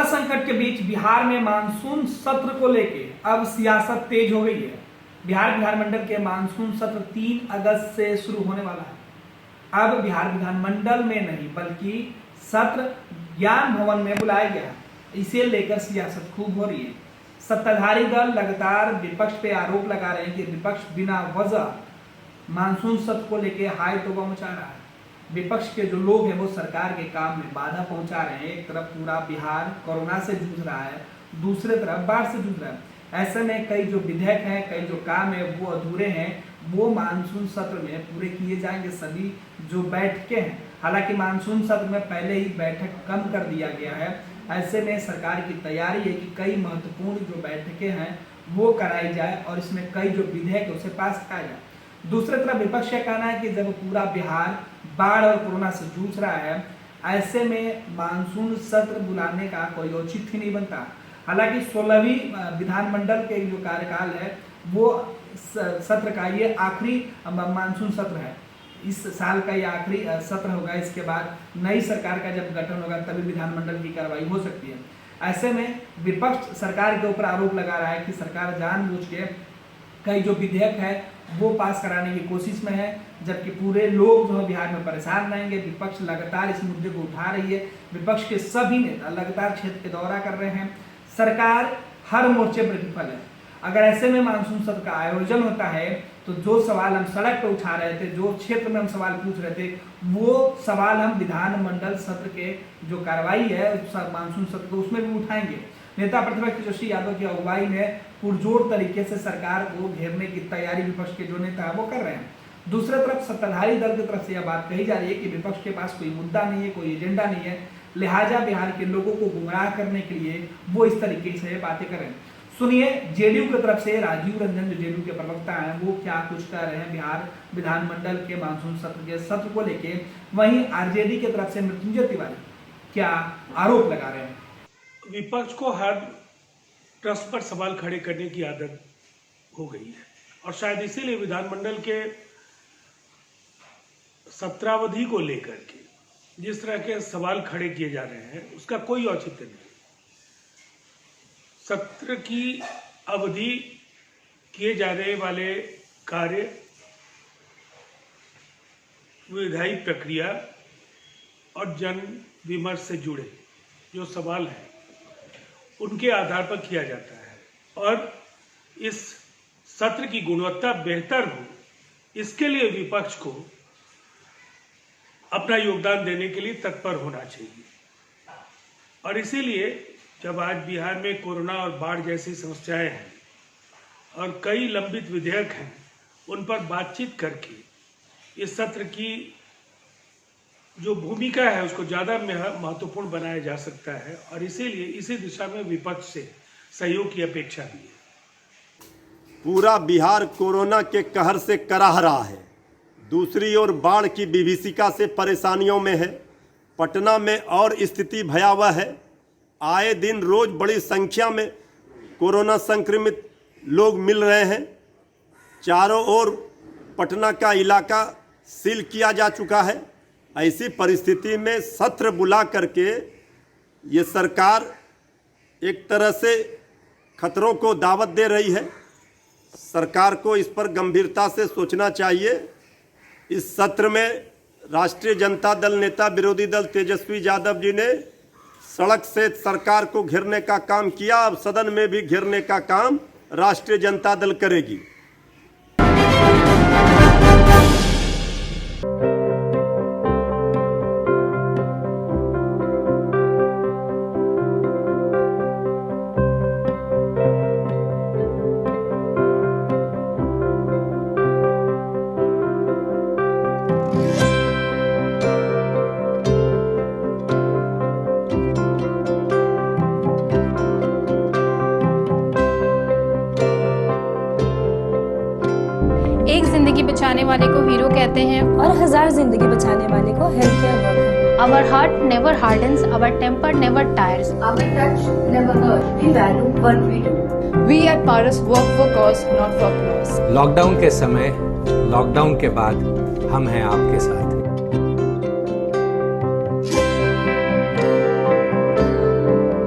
संकट के बीच बिहार में मानसून सत्र को लेके अब सियासत तेज हो गई है। बिहार विधानमंडल के मानसून सत्र 3 अगस्त से शुरू होने वाला है। अब बिहार विधानमंडल में नहीं बल्कि सत्र ज्ञान भवन में बुलाया गया। इसे लेकर सियासत खूब हो रही है। सत्ताधारी दल लगातार विपक्ष पे आरोप लगा रहे हैं कि विपक्ष बिना वजह मानसून सत्र को लेकर हाय तौबा मचा रहा है। विपक्ष के जो लोग हैं वो सरकार के काम में बाधा पहुंचा रहे हैं। एक तरफ पूरा बिहार कोरोना से जूझ रहा है, दूसरे तरफ बाढ़ से जूझ रहा है। ऐसे में कई जो विधेयक हैं, कई जो काम है वो अधूरे हैं, वो मानसून सत्र में पूरे किए जाएंगे। सभी जो बैठकें हैं, हालांकि मानसून सत्र में पहले ही बैठक कम कर दिया गया है। ऐसे में सरकार की तैयारी है कि कई महत्वपूर्ण जो बैठकें हैं वो कराई जाए और इसमें कई जो विधेयक है उसे पास किया जाए। दूसरी तरफ विपक्ष का कहना है कि जब पूरा बिहार बाढ़ और कोरोना से जूझ रहा है, ऐसे में मानसून सत्र बुलाने का कोई औचित्य नहीं बनता। हालांकि 16वीं विधानमंडल के जो कार्यकाल है वो सत्र का ये आखिरी मानसून सत्र है। इस साल का ये आखिरी सत्र होगा। इसके बाद नई सरकार का जब गठन होगा तभी विधानमंडल की कार्रवाई हो सकती है। ऐसे में विपक्ष सरकार के ऊपर आरोप लगा रहा है कि सरकार जानबूझ के कई जो विधेयक है वो पास कराने की कोशिश में है, जबकि पूरे लोग जो है बिहार में परेशान रहेंगे। विपक्ष लगातार इस मुद्दे को उठा रही है। विपक्ष के सभी नेता लगातार क्षेत्र के दौरा कर रहे हैं। सरकार हर मोर्चे पर विफल है। अगर ऐसे में मानसून सत्र का आयोजन होता है तो जो सवाल हम सड़क पर उठा रहे थे, जो क्षेत्र में हम सवाल पूछ रहे थे, वो सवाल हम विधानमंडल सत्र के जो कार्रवाई है मानसून सत्र को उसमें भी उठाएंगे। नेता प्रतिपक्ष तेजस्वी यादव की अगुवाई में पुरजोर तरीके से सरकार को घेरने की तैयारी विपक्ष के जो नेता है वो कर रहे हैं। दूसरी तरफ सत्ताधारी दल की तरफ से यह बात कही जा रही है कि विपक्ष के पास कोई मुद्दा नहीं है, कोई एजेंडा नहीं है, लिहाजा बिहार के लोगों को गुमराह करने के लिए वो इस तरीके से बातें करें। सुनिए जेडीयू की तरफ से राजीव रंजन जो जेडीयू के प्रवक्ता हैं वो क्या कुछ कह रहे हैं बिहार विधानमंडल के मानसून सत्र को लेके। वहीं आरजेडी की तरफ से मृत्युंजय तिवारी क्या आरोप लगा रहे हैं। विपक्ष को हर प्रश्न पर सवाल खड़े करने की आदत हो गई है और शायद इसीलिए विधानमंडल के सत्रावधि को लेकर के जिस तरह के सवाल खड़े किए जा रहे हैं उसका कोई औचित्य नहीं। सत्र की अवधि किए जाने वाले कार्य, विधायी प्रक्रिया और जन विमर्श से जुड़े जो सवाल हैं उनके आधार पर किया जाता है और इस सत्र की गुणवत्ता बेहतर हो इसके लिए विपक्ष को अपना योगदान देने के लिए तत्पर होना चाहिए। और इसीलिए जब आज बिहार में कोरोना और बाढ़ जैसी समस्याएं हैं और कई लंबित विधेयक हैं, उन पर बातचीत करके इस सत्र की जो भूमिका है उसको ज़्यादा महत्वपूर्ण बनाया जा सकता है और इसीलिए इसी दिशा में विपक्ष से सहयोग की अपेक्षा भी है। पूरा बिहार कोरोना के कहर से कराह रहा है। दूसरी ओर बाढ़ की विभीषिका से परेशानियों में है। पटना में और स्थिति भयावह है। आए दिन रोज बड़ी संख्या में कोरोना संक्रमित लोग मिल रहे हैं। चारों ओर पटना का इलाका सील किया जा चुका है। ऐसी परिस्थिति में सत्र बुला करके ये सरकार एक तरह से खतरों को दावत दे रही है। सरकार को इस पर गंभीरता से सोचना चाहिए। इस सत्र में राष्ट्रीय जनता दल नेता विरोधी दल तेजस्वी यादव जी ने सड़क से सरकार को घेरने का काम किया। अब सदन में भी घेरने का काम राष्ट्रीय जनता दल करेगी। एक जिंदगी बचाने वाले को हीरो कहते हैं और 1000 जिंदगी बचाने वाले को health care worker. Our heart never hardens, our temper never tires. Our touch never hurts. We value what we do. We at Paras work for cause, not for applause. Lockdown के समय, lockdown के बाद हम हैं आपके साथ।